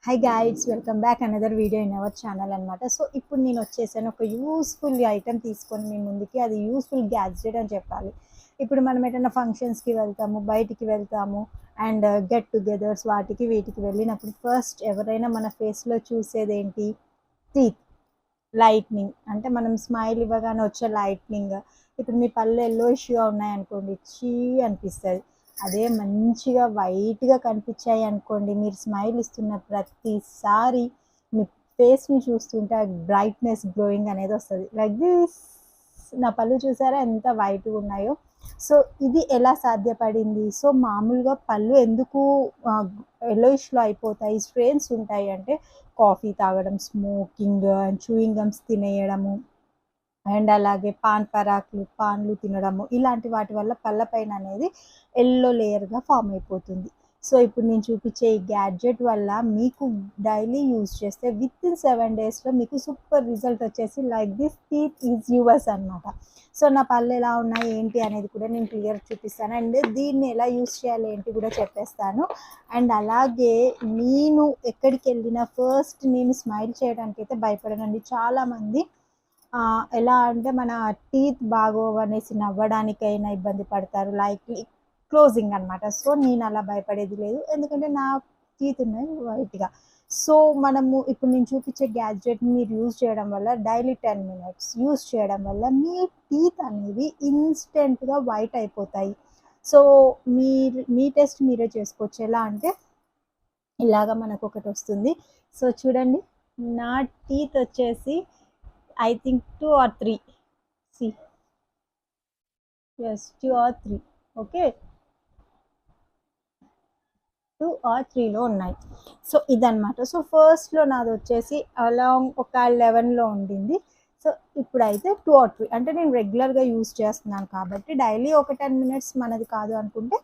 Hi guys, welcome back another video in our channel అనమాట. So ఇప్పుడు నేను వచ్చేసాను ఒక యూస్ఫుల్ ఐటమ్ తీసుకొని మీ ముందుకి. అది యూస్ఫుల్ గ్యాడ్జెట్ అని చెప్పాలి. ఇప్పుడు మనం ఏదైనా ఫంక్షన్స్కి వెళ్తాము, బయటికి వెళ్తాము అండ్ గెట్ టుగెదర్స్ వాటికి వీటికి వెళ్ళినప్పుడు ఫస్ట్ ఎవరైనా మన ఫేస్లో చూసేది ఏంటి? Teeth lightning. అంటే మనం స్మైల్ ఇవ్వగానే వచ్చే లైట్నింగ్. ఇప్పుడు మీ పళ్ళు ఎల్లో ఇష్యూగా ఉన్నాయనుకోండి, చీ అనిపిస్తుంది. అదే మంచిగా వైట్గా కనిపించాయి అనుకోండి, మీరు స్మైల్ ఇస్తున్న ప్రతిసారి మీ ఫేస్ని చూస్తుంటే బ్రైట్నెస్ గ్లోయింగ్ అనేది వస్తుంది. Like this. నా పళ్ళు చూసారా ఎంత వైట్గా ఉన్నాయో. సో ఇది ఎలా సాధ్యపడింది? సో మామూలుగా పళ్ళు ఎందుకు ఎల్లోయిష్లో అయిపోతాయి, స్ట్రెయిన్స్ ఉంటాయి అంటే కాఫీ తాగడం, స్మోకింగ్ అండ్ చూయింగ్ గమ్స్ తినేయడము అండ్ అలాగే పాన్లు తినడము, ఇలాంటి వాటి వల్ల పళ్ళపైన అనేది ఎల్లో లేయర్గా ఫామ్ అయిపోతుంది. సో ఇప్పుడు నేను చూపించే ఈ గ్యాడ్జెట్ వల్ల మీకు డైలీ యూజ్ చేస్తే విత్ ఇన్ 7 డేస్లో మీకు సూపర్ రిజల్ట్ వచ్చేసి like this teeth is yours అనమాట. సో నా పళ్ళు ఎలా ఉన్నాయి ఏంటి అనేది కూడా నేను క్లియర్ చూపిస్తాను అండ్ దీన్ని ఎలా యూజ్ చేయాలి ఏంటి కూడా చెప్పేస్తాను. అండ్ అలాగే నేను ఎక్కడికి వెళ్ళినా ఫస్ట్ నేను స్మైల్ చేయడానికి అయితే భయపడనండి. చాలామంది ఎలా అంటే మన టీత్ బాగోవనేసి నవ్వడానికైనా ఇబ్బంది పడతారు, లైక్ క్లోజింగ్ అనమాట. సో నేను అలా భయపడేది లేదు, ఎందుకంటే నా టీత్ ఉన్నాయి వైట్గా. సో మనము ఇప్పుడు నేను చూపించే గ్యాడ్జెట్ మీరు యూజ్ చేయడం వల్ల డైలీ 10 minutes యూజ్ చేయడం వల్ల మీ టీత్ అనేవి ఇన్స్టెంట్గా వైట్ అయిపోతాయి. సో మీ టెస్ట్ మీరే చేసుకోవచ్చు. ఎలా అంటే ఇలాగా మనకు ఒకటి వస్తుంది. సో చూడండి, నా టీత్ వచ్చేసి I think 2 or 3. See, yes, 2 or 3. Okay, 2 or 3లో ఉన్నాయి. సో ఇదన్నమాట. సో ఫస్ట్లో నాది వచ్చేసి అలాంగ్ ఒక 11లో ఉండింది. సో ఇప్పుడైతే 2 or 3 అంటే నేను రెగ్యులర్గా యూజ్ చేస్తున్నాను కాబట్టి డైలీ ఒక 10 minutes మనది కాదు అనుకుంటే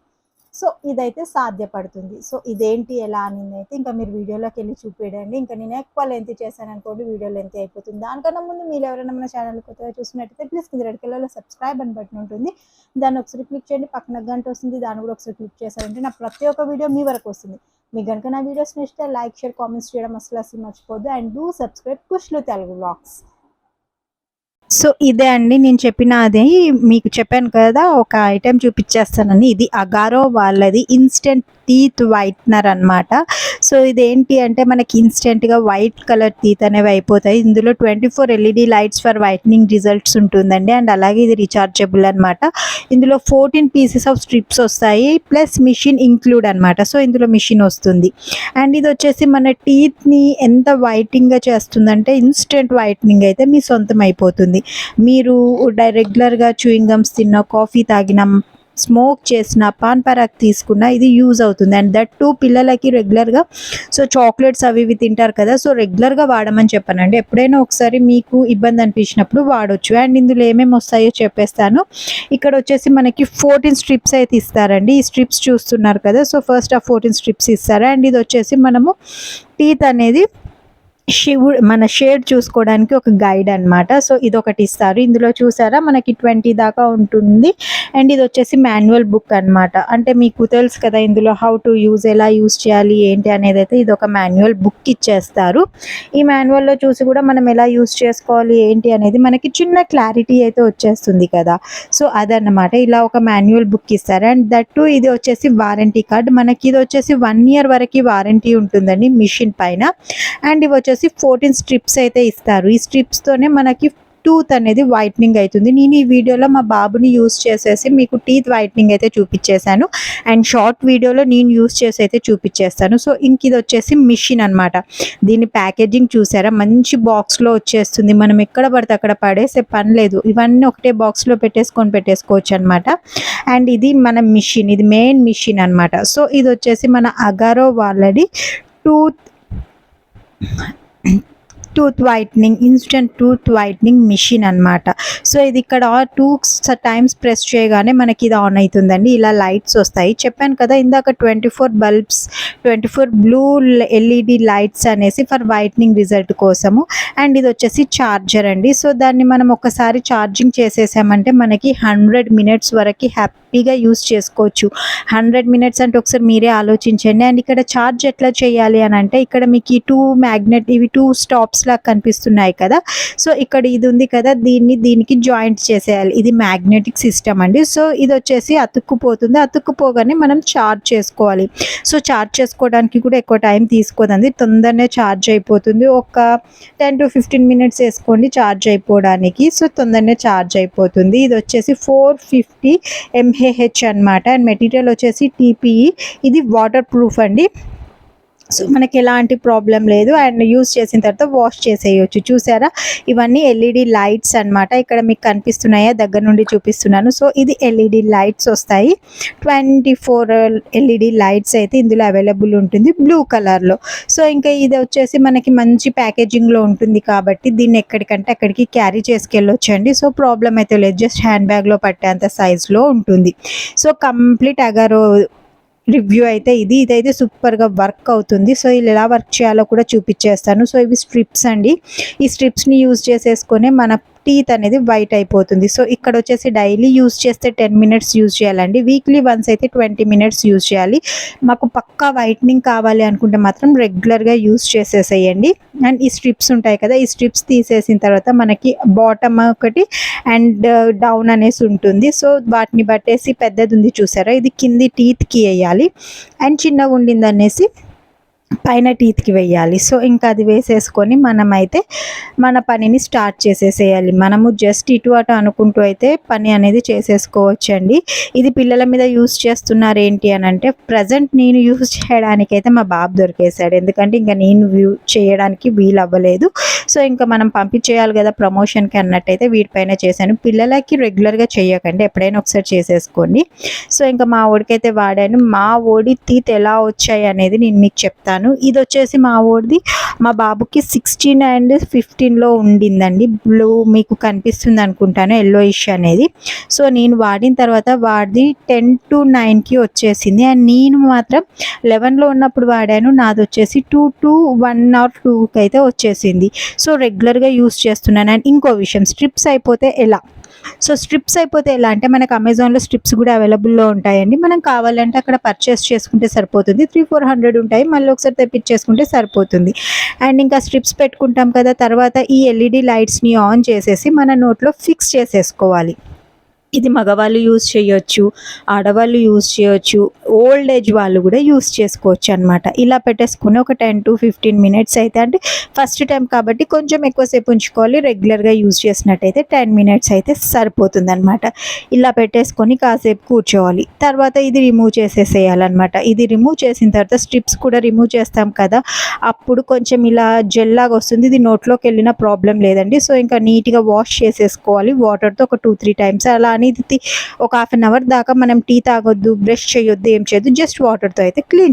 సో ఇదైతే సాధ్యపడుతుంది. సో ఇదేంటి ఎలా అనేది అయితే ఇంకా మీరు వీడియోలోకి వెళ్ళి చూపించండి. ఇంకా నేను ఎక్కువ లెంత్ చేశాను అనుకోండి, వీడియో లెంత్ అయిపోతుంది. దానికన్నా ముందు మీరు ఎవరైనా మన ఛానల్ కొత్తగా చూసినట్టయితే ప్లీజ్ కింద రెడ్ కలర్లో సబ్స్క్రైబ్ అని బటన్ ఉంటుంది, దాన్ని ఒకసారి క్లిక్ చేయండి. పక్కన గంట వస్తుంది, దాన్ని కూడా ఒకసారి క్లిక్ చేశారంటే నా ప్రతి ఒక్క వీడియో మీ వరకు వస్తుంది. మీకు కనుక నా వీడియోస్ నచ్చితే లైక్, షేర్, కామెంట్స్ చేయడం అసలు మర్చిపోద్దు. And do subscribe Kushlu Telugu vlogs. So ఇదే అండి నేను చెప్పిన అదే మీకు చెప్పాను కదా, ఒక ఐటెం చూపించేస్తానని. ఇది అగారో వాళ్ళది ఇన్స్టెంట్ టీత్ వైట్నర్ అనమాట. సో ఇదేంటి అంటే మనకి ఇన్స్టెంట్గా వైట్ కలర్ టీత్ అనేవి అయిపోతాయి. ఇందులో 24 LED lights for whitening results ఉంటుందండి. అండ్ అలాగే ఇది రీఛార్జబుల్ అనమాట. ఇందులో 14 pieces ఆఫ్ స్ట్రిప్స్ వస్తాయి, ప్లస్ మిషన్ ఇంక్లూడ్ అనమాట. సో ఇందులో మిషన్ వస్తుంది. అండ్ ఇది వచ్చేసి మన టీత్ని ఎంత వైటింగ్గా చేస్తుందంటే ఇన్స్టెంట్ వైట్నింగ్ అయితే మీ సొంతం అయిపోతుంది. మీరు రెగ్యులర్గా చూయింగ్ గమ్స్ తిన్నా, కాఫీ తాగినా, స్మోక్ చేసిన, పాన్ పరాగ్ తీసుకున్న ఇది యూజ్ అవుతుంది. అండ్ దట్ టూ పిల్లలకి రెగ్యులర్గా సో చాక్లెట్స్ అవి ఇవి తింటారు కదా, సో రెగ్యులర్గా వాడమని చెప్పానండి. ఎప్పుడైనా ఒకసారి మీకు ఇబ్బంది అనిపించినప్పుడు వాడొచ్చు. అండ్ ఇందులో ఏమేమి వస్తాయో చెప్పేస్తాను. ఇక్కడ వచ్చేసి మనకి 14 స్ట్రిప్స్ అయితే ఇస్తారండి. ఈ స్ట్రిప్స్ చూస్తున్నారు కదా, సో ఫస్ట్ ఆ 14 స్ట్రిప్స్ ఇస్తారు. అండ్ ఇది వచ్చేసి మనము టీత్ అనేది మన షేడ్ చూసుకోవడానికి ఒక గైడ్ అనమాట. సో ఇది ఒకటి ఇస్తారు. ఇందులో చూసారా మనకి 20 దాకా ఉంటుంది. అండ్ ఇది వచ్చేసి మాన్యువల్ బుక్ అనమాట. అంటే మీకు తెలుసు కదా ఇందులో హౌ టు యూజ్, ఎలా యూజ్ చేయాలి ఏంటి అనేది అయితే ఇది ఒక మాన్యువల్ బుక్ ఇచ్చేస్తారు. ఈ మాన్యువల్లో చూసి కూడా మనం ఎలా యూజ్ చేసుకోవాలి ఏంటి అనేది మనకి చిన్న క్లారిటీ అయితే వచ్చేస్తుంది కదా. సో అదన్నమాట, ఇలా ఒక మాన్యువల్ బుక్ ఇస్తారు. అండ్ దట్టు ఇది వచ్చేసి వారంటీ కార్డ్. మనకి ఇది వచ్చేసి 1 year వరకు వారంటీ ఉంటుందండి మిషన్ పైన. అండ్ ఇవి వచ్చేసి 14 స్ట్రిప్స్ అయితే ఇస్తారు. ఈ స్ట్రిప్స్తోనే మనకి టూత్ అనేది వైట్నింగ్ అవుతుంది. నేను ఈ వీడియోలో మా బాబుని యూజ్ చేసేసి మీకు టీత్ వైట్నింగ్ అయితే చూపించేశాను. అండ్ షార్ట్ వీడియోలో నేను యూజ్ చేసి అయితే చూపించేస్తాను. సో ఇంక ఇది వచ్చేసి మిషన్ అనమాట. దీని ప్యాకేజింగ్ చూసారా, మంచి బాక్స్లో వచ్చేస్తుంది. మనం ఎక్కడ పడితే అక్కడ పడేసే పని లేదు, ఇవన్నీ ఒకటే బాక్స్లో పెట్టేసుకోవచ్చు అనమాట. అండ్ ఇది మన మిషన్, ఇది మెయిన్ మిషన్ అనమాట. సో ఇది వచ్చేసి మన అగారో వాళ్ళది ఇన్స్టెంట్ టూత్ వైట్నింగ్ మిషన్ అనమాట. సో ఇది ఇక్కడ 2 టైమ్స్ ప్రెస్ చేయగానే మనకి ఇది ఆన్ అవుతుందండి. ఇలా లైట్స్ వస్తాయి. చెప్పాను కదా ఇందాక 24 బ్లూ ఎల్ఈడి లైట్స్ అనేసి ఫర్ వైట్నింగ్ రిజల్ట్ కోసము. అండ్ ఇది వచ్చేసి ఛార్జర్ అండి. సో దాన్ని మనం ఒకసారి ఛార్జింగ్ చేసేసామంటే మనకి 100 మినిట్స్ వరకు హ్యాపీగా యూస్ చేసుకోవచ్చు. 100 మినిట్స్ అంటే ఒకసారి మీరే ఆలోచించండి. అండ్ ఇక్కడ ఛార్జ్ ఎట్లా చేయాలి అని అంటే ఇక్కడ మీకు ఈ 2 స్టాప్స్ లాగా కనిపిస్తున్నాయి కదా. సో ఇక్కడ ఇది ఉంది కదా, దీనికి జాయింట్ చేసేయాలి. ఇది మ్యాగ్నెటిక్ సిస్టమ్ అండి. సో ఇది వచ్చేసి అతుక్కుపోతుంది. అతుక్కుపోగానే మనం ఛార్జ్ చేసుకోవాలి. సో ఛార్జ్ చేసుకోవడానికి కూడా ఎక్కువ టైం తీసుకోదండి, తొందరనే ఛార్జ్ అయిపోతుంది. ఒక 10 to 15 మినిట్స్ వేసుకోండి ఛార్జ్ అయిపోవడానికి. సో తొందరనే ఛార్జ్ అయిపోతుంది. ఇది వచ్చేసి 450 mAh అనమాట. అండ్ మెటీరియల్ వచ్చేసి TPE. ఇది వాటర్ ప్రూఫ్ అండి. సో మనకి ఎలాంటి ప్రాబ్లం లేదు. అండ్ యూస్ చేసిన తర్వాత వాష్ చేసేయచ్చు. చూసారా, ఇవన్నీ ఎల్ఈడి లైట్స్ అనమాట. ఇక్కడ మీకు కనిపిస్తున్నాయా, దగ్గర నుండి చూపిస్తున్నాను. సో ఇది ఎల్ఈడి లైట్స్ వస్తాయి. 24 ఎల్ఈడి లైట్స్ అయితే ఇందులో అవైలబుల్ ఉంటుంది బ్లూ కలర్లో. సో ఇంకా ఇది వచ్చేసి మనకి మంచి ప్యాకేజింగ్లో ఉంటుంది కాబట్టి దీన్ని ఎక్కడికంటే అక్కడికి క్యారీ చేసుకెళ్ళొచ్చండి. సో ప్రాబ్లం అయితే లేదు, జస్ట్ హ్యాండ్ బ్యాగ్లో పట్టేంత సైజులో ఉంటుంది. సో కంప్లీట్ అగారో రివ్యూ అయితే ఇదైతే సూపర్గా వర్క్ అవుతుంది. సో ఇలా ఎలా వర్క్ చేయాలో కూడా చూపించేస్తాను. సో ఇవి స్ట్రిప్స్ అండి. ఈ స్ట్రిప్స్ని యూజ్ చేసేసుకొని మన టీత్ అనేది వైట్ అయిపోతుంది. సో ఇక్కడ వచ్చేసి డైలీ యూజ్ చేస్తే 10 మినిట్స్ యూజ్ చేయాలండి. వీక్లీ వన్స్ అయితే 20 మినిట్స్ యూజ్ చేయాలి. మాకు పక్కా వైట్నింగ్ కావాలి అనుకుంటే మాత్రం రెగ్యులర్గా యూజ్ చేసేసేయండి. అండ్ ఈ స్ట్రిప్స్ ఉంటాయి కదా, ఈ స్ట్రిప్స్ తీసేసిన తర్వాత మనకి బాటమ్ ఒకటి అండ్ డౌన్ అనేసి ఉంటుంది. సో వాటిని బట్టేసి పెద్దది ఉంది చూసారా, ఇది కింది టీత్కి వేయాలి. అండ్ చిన్నగా ఉండింది అనేసి పైన టీత్కి వేయాలి. సో ఇంకా అది వేసేసుకొని మనమైతే మన పనిని స్టార్ట్ చేసేసేయాలి. మనము జస్ట్ ఇటు అటు అనుకుంటూ అయితే పని అనేది చేసేసుకోవచ్చండి. ఇది పిల్లల మీద యూస్ చేస్తున్నారు ఏంటి అని అంటే, ప్రజెంట్ నేను యూస్ చేయడానికైతే మా బాబు దొరికేశాడు. ఎందుకంటే ఇంకా నేను చేయడానికి వీలు అవ్వలేదు. సో ఇంకా మనం పంపించేయాలి కదా ప్రమోషన్కి అన్నట్టయితే వీటిపైన చేశాను. పిల్లలకి రెగ్యులర్గా చేయకండి, ఎప్పుడైనా ఒకసారి చేసేసుకోండి. సో ఇంకా మా ఓడికైతే వాడాను. మా ఓడి టీత్ ఎలా వచ్చాయి అనేది నేను మీకు చెప్తాను. ఇది వచ్చేసి మా ఓడిది మా బాబుకి 16 and 15లో ఉండిందండి. బ్లూ మీకు కనిపిస్తుంది అనుకుంటాను, ఎల్లోయిష్ అనేది. సో నేను వాడిన తర్వాత వాడిది 10 to 9కి వచ్చేసింది. అండ్ నేను మాత్రం 11లో ఉన్నప్పుడు వాడాను. నాది వచ్చేసి 2 to 1 or 2కి అయితే వచ్చేసింది. సో రెగ్యులర్గా యూస్ చేస్తున్నాను. అండ్ ఇంకో విషయం, స్ట్రిప్స్ అయిపోతే ఎలా ఎలా అంటే మనకు అమెజాన్లో స్ట్రిప్స్ కూడా అవైలబుల్లో ఉంటాయండి. మనం కావాలంటే అక్కడ పర్చేస్ చేసుకుంటే సరిపోతుంది. 300-400 ఉంటాయి, మళ్ళీ ఒకసారి తెప్పించేసుకుంటే సరిపోతుంది. అండ్ ఇంకా స్ట్రిప్స్ పెట్టుకుంటాం కదా, తర్వాత ఈ ఎల్ఈడి లైట్స్ని ఆన్ చేసేసి మన నోట్లో ఫిక్స్ చేసేసుకోవాలి. ఇది మగవాళ్ళు యూజ్ చేయొచ్చు, ఆడవాళ్ళు యూజ్ చేయొచ్చు, ఓల్డ్ ఏజ్ వాళ్ళు కూడా యూజ్ చేసుకోవచ్చు అనమాట. ఇలా పెట్టేసుకుని ఒక 10 to 15 మినిట్స్ అయితే, అంటే ఫస్ట్ టైం కాబట్టి కొంచెం ఎక్కువసేపు ఉంచుకోవాలి. రెగ్యులర్గా యూజ్ చేసినట్టయితే 10 మినిట్స్ అయితే సరిపోతుంది అనమాట. ఇలా పెట్టేసుకొని కాసేపు కూర్చోవాలి. తర్వాత ఇది రిమూవ్ చేసేసేయాలన్నమాట. ఇది రిమూవ్ చేసిన తర్వాత స్ట్రిప్స్ కూడా రిమూవ్ చేస్తాం కదా, అప్పుడు కొంచెం ఇలా జెల్ లాగా వస్తుంది. ఇది నోట్లోకి వెళ్ళిన ప్రాబ్లం లేదండి. సో ఇంకా నీట్గా వాష్ చేసేసుకోవాలి వాటర్తో ఒక 2-3 టైమ్స్. అలా ఇది ఒక 1/2 అవర్ దాకా మనం టీ తాగొద్దు, బ్రష్ చేయొద్దు, ఏం చేయొద్దు, జస్ట్ వాటర్తో అయితే క్లీన్